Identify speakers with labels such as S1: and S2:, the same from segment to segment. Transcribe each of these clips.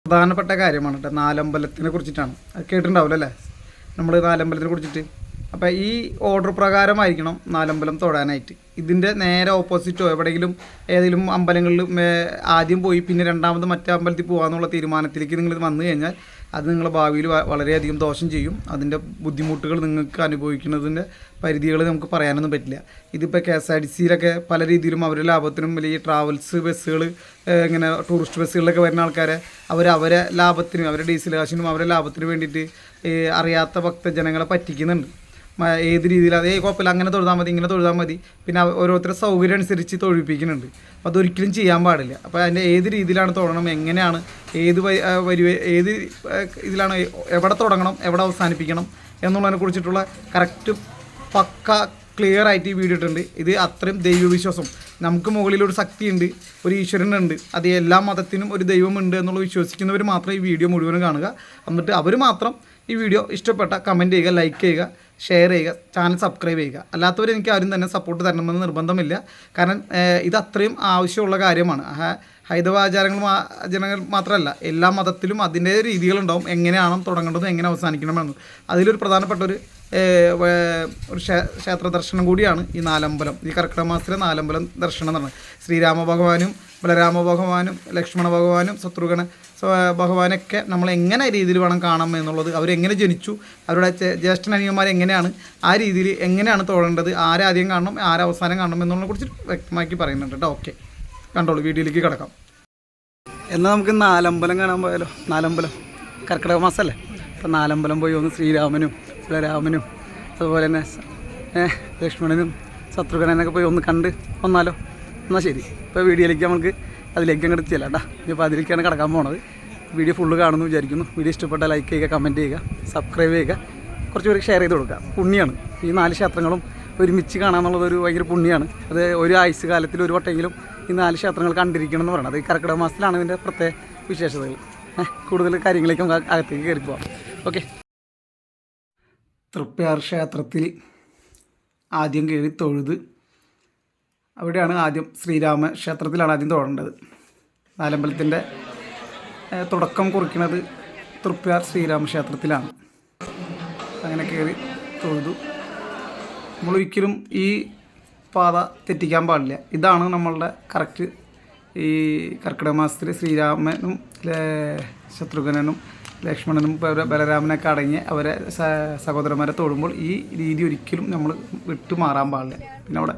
S1: പ്രധാനപ്പെട്ട കാര്യമാണ് കേട്ടോ. നാലമ്പലത്തിനെ കുറിച്ചിട്ടാണ്. അത് കേട്ടിട്ടുണ്ടാവില്ല അല്ലേ, നമ്മൾ നാലമ്പലത്തിനെ കുറിച്ചിട്ട്. അപ്പോൾ ഈ ഓർഡർ പ്രകാരമായിരിക്കണം നാലമ്പലം തൊഴാനായിട്ട്. ഇതിൻ്റെ നേരെ ഓപ്പോസിറ്റോ എവിടെയെങ്കിലും ഏതെങ്കിലും അമ്പലങ്ങളിൽ ആദ്യം പോയി പിന്നെ രണ്ടാമത് മറ്റേ അമ്പലത്തിൽ പോകാമെന്നുള്ള തീരുമാനത്തിലേക്ക് നിങ്ങൾ വന്നു കഴിഞ്ഞാൽ അത് നിങ്ങളുടെ ഭാവിയിൽ വളരെയധികം ദോഷം ചെയ്യും. അതിൻ്റെ ബുദ്ധിമുട്ടുകൾ നിങ്ങൾക്ക് അനുഭവിക്കുന്നതിൻ്റെ പരിധികൾ നമുക്ക് പറയാനൊന്നും പറ്റില്ല. ഇതിപ്പോൾ KSRTCയിലൊക്കെ പല രീതിയിലും അവരുടെ ലാഭത്തിനും വലിയ ട്രാവൽസ് ബസ്സുകൾ, ഇങ്ങനെ ടൂറിസ്റ്റ് ബസ്സുകളിലൊക്കെ വരുന്ന ആൾക്കാരെ അവരെ ലാഭത്തിനും അവരുടെ ഡീസൽ കാശിനും അവരുടെ ലാഭത്തിന് വേണ്ടിയിട്ട് അറിയാത്ത ഭക്തജനങ്ങളെ പറ്റിക്കുന്നുണ്ട്. ഏത് രീതിയിൽ അതേ കുഴപ്പമില്ല, അങ്ങനെ തൊഴുതാൽ മതി, ഇങ്ങനെ തൊഴുതാൽ മതി, പിന്നെ ഓരോരുത്തരുടെ സൗകര്യം അനുസരിച്ച് തൊഴിപ്പിക്കുന്നുണ്ട്. അപ്പോൾ അതൊരിക്കലും ചെയ്യാൻ പാടില്ല. അപ്പോൾ അതിൻ്റെ ഏത് രീതിയിലാണ് തൊഴണം, എങ്ങനെയാണ്, ഏത് ഇതിലാണ്, എവിടെ തുടങ്ങണം, എവിടെ അവസാനിപ്പിക്കണം എന്നുള്ളതിനെ കുറിച്ചിട്ടുള്ള കറക്റ്റ് പക്ക ക്ലിയർ ആയിട്ട് ഈ വീഡിയോ ഇട്ടുണ്ട്. ഇത് അത്രയും ദൈവവിശ്വാസം, നമുക്ക് മുകളിലൊരു ശക്തിയുണ്ട്, ഒരു ഈശ്വരനുണ്ട്, അത് എല്ലാ മതത്തിനും ഒരു ദൈവമുണ്ട് എന്നുള്ള വിശ്വസിക്കുന്നവർ മാത്രം ഈ വീഡിയോ മുഴുവനും കാണുക. എന്നിട്ട് അവർ മാത്രം ഈ വീഡിയോ ഇഷ്ടപ്പെട്ട കമൻറ്റ് ചെയ്യുക, ലൈക്ക് ചെയ്യുക, ഷെയർ ചെയ്യുക, ചാനൽ സബ്സ്ക്രൈബ് ചെയ്യുക. അല്ലാത്തവർ എനിക്ക് ആരും തന്നെ സപ്പോർട്ട് തരണമെന്ന് നിർബന്ധമില്ല. കാരണം ഇത് അത്രയും ആവശ്യമുള്ള കാര്യമാണ്. ഹൈന്ദവ ആചാരങ്ങൾ മാത്രമല്ല, എല്ലാ മതത്തിലും അതിൻ്റെ രീതികളുണ്ടാവും, എങ്ങനെയാണ് തുടങ്ങേണ്ടതും എങ്ങനെ അവസാനിക്കണമെന്ന്. അതിലൊരു പ്രധാനപ്പെട്ട ഒരു ക്ഷേത്ര ദർശനം കൂടിയാണ് ഈ നാലമ്പലം. ഈ കർക്കിടക മാസത്തിലെ നാലമ്പലം ദർശനം എന്ന് പറഞ്ഞത് ശ്രീരാമ ഭഗവാനും ബലരാമ ഭഗവാനും ലക്ഷ്മണ ഭഗവാനും ശത്രുഘ്ന ഭഗവാനൊക്കെ നമ്മൾ എങ്ങനെ രീതിയിൽ വേണം കാണാം എന്നുള്ളത്, അവരെങ്ങനെ ജനിച്ചു, അവരുടെ ജ്യേഷ്ഠനനിയന്മാർ എങ്ങനെയാണ്, ആ രീതിയിൽ എങ്ങനെയാണ് തൊഴേണ്ടത്, ആരാദ്യം കാണണം ആരവസാനം കാണണം എന്നുള്ളതിനെ കുറിച്ച് വ്യക്തമാക്കി പറയുന്നുണ്ട് കേട്ടോ. ഓക്കെ, കണ്ടോളൂ, വീഡിയോയിലേക്ക് കിടക്കാം. എന്നാൽ നമുക്ക് നാലമ്പലം കാണാൻ പോയാലോ. നാലമ്പലം കർക്കിടക മാസമല്ലേ, അപ്പോൾ നാലമ്പലം പോയി ഒന്ന് ശ്രീരാമനും ബലരാമനും അതുപോലെ തന്നെ ലക്ഷ്മണനും ശത്രുഘ്നനൊക്കെ പോയി ഒന്ന് കണ്ട് വന്നാലോ. എന്നാൽ ശരി, ഇപ്പോൾ വീഡിയോയിലേക്ക് നമുക്ക് അതിലേക്ക് അങ്ങോട്ട് ചെല്ലാം കേട്ടോ. ഇപ്പോൾ അതിലേക്കാണ് കിടക്കാൻ പോണത്. വീഡിയോ ഫുള്ള് കാണുമെന്ന് വിചാരിക്കുന്നു. വീഡിയോ ഇഷ്ടപ്പെട്ടാൽ ലൈക്ക് ചെയ്യുക, കമൻറ്റ് ചെയ്യുക, സബ്സ്ക്രൈബ് ചെയ്യുക, കുറച്ച് പേർക്ക് ഷെയർ ചെയ്ത് കൊടുക്കുക. പുണ്യമാണ് ഈ 4 ക്ഷേത്രങ്ങളും ഒരുമിച്ച് കാണാമെന്നുള്ളതൊരു ഭയങ്കര പുണ്യമാണ്. അത് ഒരു ആയുസ് കാലത്തിൽ ഒരു വട്ടെങ്കിലും ഈ 4 ക്ഷേത്രങ്ങൾ കണ്ടിരിക്കണം എന്ന് പറയുന്നത്. ഈ കർക്കിടക മാസത്തിലാണ് ഇതിൻ്റെ പ്രത്യേക വിശേഷതകൾ. കൂടുതൽ കാര്യങ്ങളിലേക്ക് നമുക്ക് അകത്തേക്ക് കയറി പോകാം. ഓക്കെ, തൃപ്പയാർ ക്ഷേത്രത്തിൽ ആദ്യം കയറി തൊഴുത് അവിടെയാണ് ആദ്യം ശ്രീരാമ ക്ഷേത്രത്തിലാണ് ആദ്യം തൊഴേണ്ടത്. നാലമ്പലത്തിൻ്റെ തുടക്കം കുറിക്കുന്നത് തൃപ്പയാർ ശ്രീരാമ ക്ഷേത്രത്തിലാണ്. അങ്ങനെ കയറി തൊഴുതു. നമ്മളൊരിക്കലും ഈ പാത തെറ്റിക്കാൻ പാടില്ല. ഇതാണ് നമ്മളുടെ കറക്റ്റ്. ഈ കർക്കിടക മാസത്തിൽ ശ്രീരാമനും ശത്രുഘ്നനും ലക്ഷ്മണനും ബലരാമനൊക്കെ അടങ്ങി അവരെ സഹോദരന്മാരെ തൊഴുമ്പോൾ ഈ രീതി ഒരിക്കലും നമ്മൾ വിട്ടു മാറാൻ പാടില്ല. പിന്നെ അവിടെ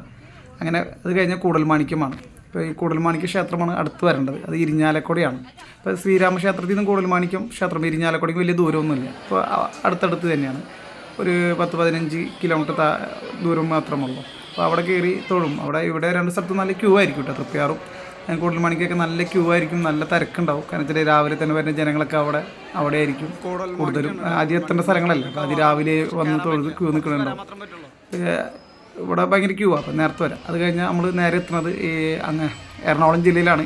S1: അങ്ങനെ അത് കഴിഞ്ഞാൽ കൂടൽമാണിക്യമാണ്. ഇപ്പോൾ ഈ കൂടൽമാണിക്യ ക്ഷേത്രമാണ് അടുത്ത് വരേണ്ടത്. അത് ഇരിഞ്ഞാലക്കുടയാണ്. ഇപ്പോൾ ശ്രീരാമ ക്ഷേത്രത്തിൽ നിന്നും കൂടൽമാണിക്യം ക്ഷേത്രം ഇരിഞ്ഞാലക്കുടയ്ക്ക് വലിയ ദൂരമൊന്നുമില്ല. അപ്പോൾ അടുത്തടുത്ത് തന്നെയാണ്. ഒരു 10-15 കിലോമീറ്റർ ദൂരം മാത്രമുള്ളൂ. അപ്പോൾ അവിടെ കയറി തൊഴും. ഇവിടെ 2 സ്ഥലത്ത് നല്ല ക്യൂ ആയിരിക്കും കേട്ടോ. തൃപ്പയാറും കൂടൽമാണിക്കൊക്കെ നല്ല ക്യൂ ആയിരിക്കും, നല്ല തിരക്കുണ്ടാവും. കാരണം വെച്ചാൽ രാവിലെ തന്നെ വരുന്ന ജനങ്ങളൊക്കെ അവിടെ ആയിരിക്കും കൂടുതലും. ആദ്യം എത്തേണ്ട സ്ഥലങ്ങളല്ല, അപ്പോൾ അതിരാവിലെ വന്ന് തൊഴുത് ക്യൂ നിൽക്കുന്നുണ്ടാവും. ഇവിടെ ഭയങ്കര ക്യൂ ആണ്. അപ്പോൾ നേരത്തെ വരാം. അത് കഴിഞ്ഞാൽ നമ്മൾ നേരെ എത്തുന്നത് ഈ എറണാകുളം ജില്ലയിലാണ്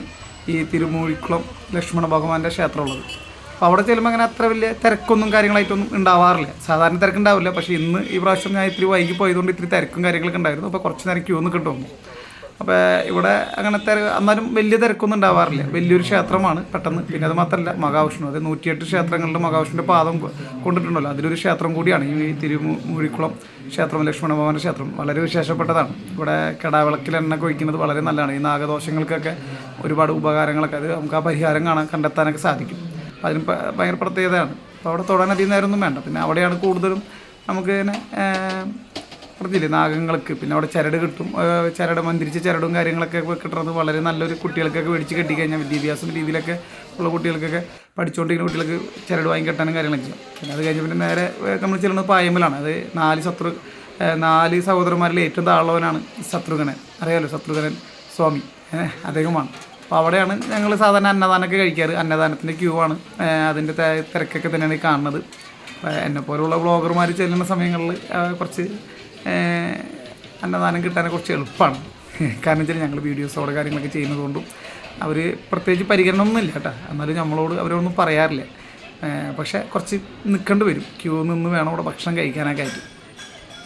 S1: ഈ തിരുമൂഴിക്കുളം ലക്ഷ്മണ ഭഗവാന്റെ ക്ഷേത്രം ഉള്ളത്. അപ്പോൾ അവിടെ ചെല്ലുമ്പോൾ അങ്ങനെ അത്ര വലിയ തിരക്കൊന്നും കാര്യങ്ങളായിട്ടൊന്നും ഉണ്ടാവാറില്ല. സാധാരണ തിരക്കുണ്ടാവില്ല. പക്ഷേ ഇന്ന് ഈ പ്രാവശ്യം ഞാൻ ഇത്തിരി വൈകി പോയതുകൊണ്ട് ഇത്തിരി തിരക്കും കാര്യങ്ങളൊക്കെ ഉണ്ടായിരുന്നു. അപ്പോൾ കുറച്ച് നേരം ക്യൂ നിൽക്കേണ്ടി വന്നു. അപ്പോൾ ഇവിടെ അങ്ങനത്തെ എന്നാലും വലിയ തിരക്കൊന്നും ഉണ്ടാവാറില്ല. വലിയൊരു ക്ഷേത്രമാണ് പെട്ടെന്ന്. പിന്നെ അത് മാത്രമല്ല, മഹാവിഷ്ണു, അത് 108 ക്ഷേത്രങ്ങളിൽ മഹാവിഷ്ണുവിൻ്റെ പാദം കൊണ്ടിട്ടുണ്ടല്ലോ, അതിലൊരു ക്ഷേത്രം കൂടിയാണ് ഈ തിരുമൂഴിക്കുളം ക്ഷേത്രം. ലക്ഷ്മണ ഭഗവാന്റെ ക്ഷേത്രം വളരെ വിശേഷപ്പെട്ടതാണ്. ഇവിടെ കിടാവിളക്കിൽ എണ്ണ ഒഴിക്കുന്നത് വളരെ നല്ലതാണ്. ഈ നാഗദോഷങ്ങൾക്കൊക്കെ ഒരുപാട് ഉപകാരങ്ങളൊക്കെ അത് നമുക്ക് ആ പരിഹാരം കണ്ടെത്താനൊക്കെ സാധിക്കും. അതിന് ഭയങ്കര പ്രത്യേകതയാണ്. അപ്പോൾ അവിടെ തൊടാൻ അധികം നേരമൊന്നും വേണ്ട. പിന്നെ അവിടെയാണ് കൂടുതലും നമുക്ക് ഇങ്ങനെ പറഞ്ഞില്ലേ നാഗങ്ങൾക്ക്. പിന്നെ അവിടെ ചരട് കിട്ടും. മന്ത്രിച്ച ചരടും കാര്യങ്ങളൊക്കെ കിട്ടുന്നത് വളരെ നല്ലൊരു കുട്ടികൾക്കൊക്കെ മേടിച്ച് കെട്ടിക്കഴിഞ്ഞാൽ വിദ്യാഭ്യാസം രീതിയിലൊക്കെ ഉള്ള കുട്ടികൾക്കൊക്കെ പഠിച്ചുകൊണ്ടിരിക്കുന്ന കുട്ടികൾക്ക് ചരട് വാങ്ങി കെട്ടാനും കാര്യങ്ങളൊക്കെ ചെയ്യാം. പിന്നെ അത് കഴിഞ്ഞ് പിന്നെ നേരെ നമ്മൾ ചെല്ലുന്നത് പായമ്പലാണ്. അത് 4 സഹോദരന്മാരിൽ ഏറ്റവും താഴെയുള്ളവനാണ് ശത്രുഘ്നൻ. അറിയാമല്ലോ, ശത്രുഘ്നൻ സ്വാമി അദ്ദേഹമാണ്. അപ്പോൾ അവിടെയാണ് ഞങ്ങൾ സാധാരണ അന്നദാനമൊക്കെ കഴിക്കാറ്. അന്നദാനത്തിൻ്റെ ക്യൂ ആണ്. അതിൻ്റെ തിരക്കൊക്കെ തന്നെയാണ് ഈ കാണുന്നത്. എന്നെപ്പോലുള്ള വ്ളോഗർമാർ ചെല്ലുന്ന സമയങ്ങളിൽ കുറച്ച് അന്നദാനം കിട്ടാൻ കുറച്ച് എളുപ്പമാണ്. കാരണം വെച്ചാൽ ഞങ്ങൾ വീഡിയോസോടെ കാര്യങ്ങളൊക്കെ ചെയ്യുന്നതുകൊണ്ടും അവർ പ്രത്യേകിച്ച് പരിഗണനയൊന്നുമില്ല കേട്ടോ. എന്നാലും നമ്മളോട് അവരൊന്നും പറയാറില്ല. പക്ഷേ കുറച്ച് നിൽക്കേണ്ടി വരും. ക്യൂ നിന്ന് വേണം അവിടെ ഭക്ഷണം കഴിക്കാനൊക്കെ ആയിട്ട്.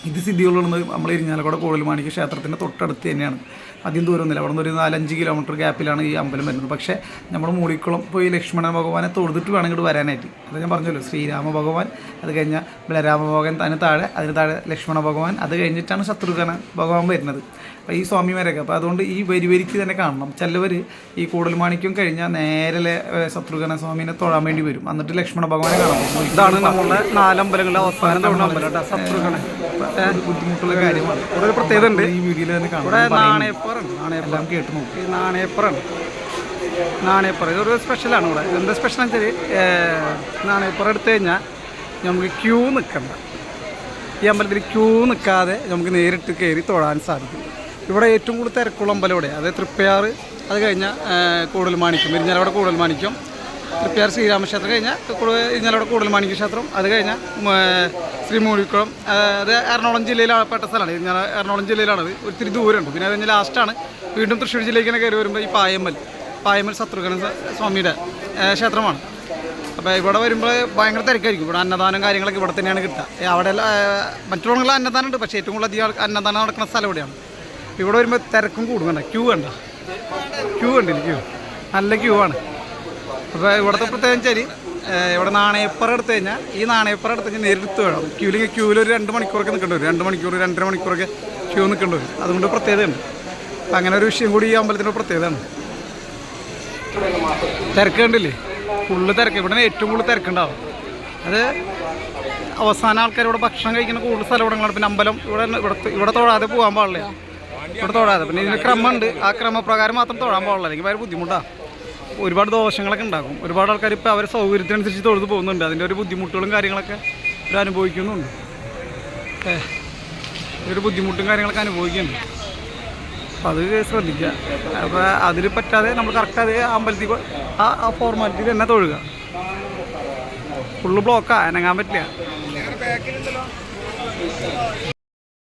S1: ഇത് സ്ഥിതിയുള്ളത് നമ്മൾ ഇരിഞ്ഞാലക്കുട കൂടൽമാണിക്യ ക്ഷേത്രത്തിൻ്റെ തൊട്ടടുത്ത് തന്നെയാണ്. അധികം ദൂരമൊന്നുമില്ല. അവിടെ നിന്ന് ഒരു 4-5 കിലോമീറ്റർ ഗ്യാപ്പിലാണ് ഈ അമ്പലം വരുന്നത്. പക്ഷേ നമ്മൾ മൂളിക്കുളം പോയി ലക്ഷ്മണ ഭഗവാനെ തൊഴുതിട്ട് വേണം ഇങ്ങോട്ട് വരാനായിട്ട്. അത് ഞാൻ പറഞ്ഞല്ലോ, ശ്രീരാമ ഭഗവാൻ, അത് കഴിഞ്ഞാൽ ബലരാമ ഭഗവാൻ, അതിന് താഴെ ലക്ഷ്മണ ഭഗവാൻ, അത് കഴിഞ്ഞിട്ടാണ് ശത്രുഘ്ന ഭഗവാൻ വരുന്നത്. അപ്പോൾ ഈ സ്വാമിമാരൊക്കെ അപ്പോൾ അതുകൊണ്ട് ഈ വരിക്ക് തന്നെ കാണണം. ചിലവർ ഈ കൂടൽമാണിക്യം കഴിഞ്ഞാൽ നേരെ ശത്രുഘ്ന സ്വാമിനെ തൊഴാൻ വേണ്ടി വരും, എന്നിട്ട് ലക്ഷ്മണ ഭഗവാനെ കാണാം.
S2: ഇതാണ് നമ്മളുടെ 4 അമ്പലങ്ങളിലെ അവസാനം തൊഴുന്ന അമ്പലം ശത്രുഘ്ന.
S1: ബുദ്ധിമുട്ടുള്ള കാര്യമാണ്.
S2: ഒരു പ്രത്യേകത ഉണ്ട്,
S1: ഈ വീഡിയോയിൽ തന്നെ കാണാം.
S2: ഇവിടെ നാണയപ്പുറം
S1: എല്ലാം കേട്ട് നോക്കും.
S2: ഈ നാണയപ്പുറം ഇതൊരു സ്പെഷ്യലാണ്. ഇവിടെ എന്താ സ്പെഷ്യൽ എന്ന് വെച്ചാൽ നാണയപ്പുറം എടുത്തു കഴിഞ്ഞാൽ നമുക്ക് ക്യൂ നിൽക്കണ്ട. ഈ അമ്പലത്തിൽ ക്യൂ നിൽക്കാതെ നമുക്ക് നേരിട്ട് കയറി തൊഴാൻ സാധിക്കും. ഇവിടെ ഏറ്റവും കൂടുതൽ തിരക്കുള്ള അമ്പലം ഇവിടെ, അത് തൃപ്പയാർ, അത് കഴിഞ്ഞാൽ കൂടൽമാണിക്യം, ഇരിഞ്ഞാലക്കുട കൂടൽമാണിക്യം, തൃപ്പയാർ ശ്രീരാമക്ഷേത്രം കഴിഞ്ഞാൽ ഇരിഞ്ഞാലക്കുട കൂടൽമാണിക്യ ക്ഷേത്രം, അത് കഴിഞ്ഞാൽ ശ്രീമൂഴിക്കുളം, അത് എറണാകുളം ജില്ലയിലാണ് പെട്ട സ്ഥലമാണ്. എറണാകുളം ജില്ലയിലാണത്, ഒത്തിരി ദൂരമുണ്ട്. പിന്നെ അത് കഴിഞ്ഞാൽ ലാസ്റ്റാണ് വീണ്ടും തൃശ്ശൂർ ജില്ലയ്ക്ക് തന്നെ കയറി വരുമ്പോൾ ഈ പായമ്മൽ ശത്രുഘ്ന സ്വാമിയുടെ ക്ഷേത്രമാണ്. അപ്പോൾ ഇവിടെ വരുമ്പോൾ ഭയങ്കര തിരക്കായിരിക്കും. ഇവിടെ അന്നദാനം കാര്യങ്ങളൊക്കെ ഇവിടെ തന്നെയാണ് കിട്ടുക. അവിടെ മറ്റുള്ള അന്നദാനം ഉണ്ട്, പക്ഷേ ഏറ്റവും കൂടുതൽ അധികം അന്നദാനം നടക്കുന്ന സ്ഥലം ഇവിടെയാണ്. ഇവിടെ വരുമ്പോൾ തിരക്കും കൂടുന്നുണ്ട്. ക്യൂ കണ്ടില്ല, നല്ല ക്യൂ ആണ്. അപ്പോൾ ഇവിടുത്തെ പ്രത്യേകം വെച്ചാൽ ഇവിടെ നാണയപ്പുറം എടുത്തു കഴിഞ്ഞാൽ നേരിട്ട് വേണം. ക്യൂവിൽ ഒരു 2 മണിക്കൂറൊക്കെ നിൽക്കേണ്ടി വരും. 2 മണിക്കൂർ 2.5 മണിക്കൂറൊക്കെ ക്യൂ നിൽക്കേണ്ടി വരും. അതുകൊണ്ട് പ്രത്യേകതയുണ്ട്. അപ്പം അങ്ങനെ ഒരു വിഷയം കൂടി ഈ അമ്പലത്തിൻ്റെ പ്രത്യേകതയാണ്. തിരക്ക് കണ്ടില്ലേ, ഫുള്ള് തിരക്ക്. ഇവിടെ ഏറ്റവും കൂടുതൽ തിരക്കുണ്ടാവും. അത് അവസാന ആൾക്കാർ ഇവിടെ ഭക്ഷണം കഴിക്കുന്ന കൂടുതൽ സ്ഥലവിടങ്ങളാണ്. പിന്നെ അമ്പലം ഇവിടെ തൊഴാതെ പോകാൻ പാടില്ല. പിന്നെ ഇതിന് ക്രമമുണ്ട്. ആ ക്രമപ്രകാരം മാത്രം തൊഴാൻ പാടില്ല, അല്ലെങ്കിൽ ഭയങ്കര ബുദ്ധിമുട്ടാണ്. ഒരുപാട് ദോഷങ്ങളൊക്കെ ഉണ്ടാകും. ഒരുപാട് ആൾക്കാർ ഇപ്പോൾ അവരെ സൗകര്യത്തിനനുസരിച്ച് തൊഴുത് പോകുന്നുണ്ട്. അതിൻ്റെ ഒരു ബുദ്ധിമുട്ടുകളും കാര്യങ്ങളൊക്കെ ഇവർ അനുഭവിക്കുന്നുണ്ട്. ഒരു ബുദ്ധിമുട്ടും കാര്യങ്ങളൊക്കെ അനുഭവിക്കുന്നുണ്ട്. അപ്പോൾ അത് ശ്രദ്ധിക്കുക. അപ്പോൾ അതിൽ പറ്റാതെ നമ്മൾ കറക്റ്റ് അത് അമ്പലത്തിൽ ആ ഫോർമാലിറ്റി തന്നെ തൊഴുക. ഫുള്ള് ബ്ലോക്കാണ്, അനങ്ങാൻ പറ്റില്ല.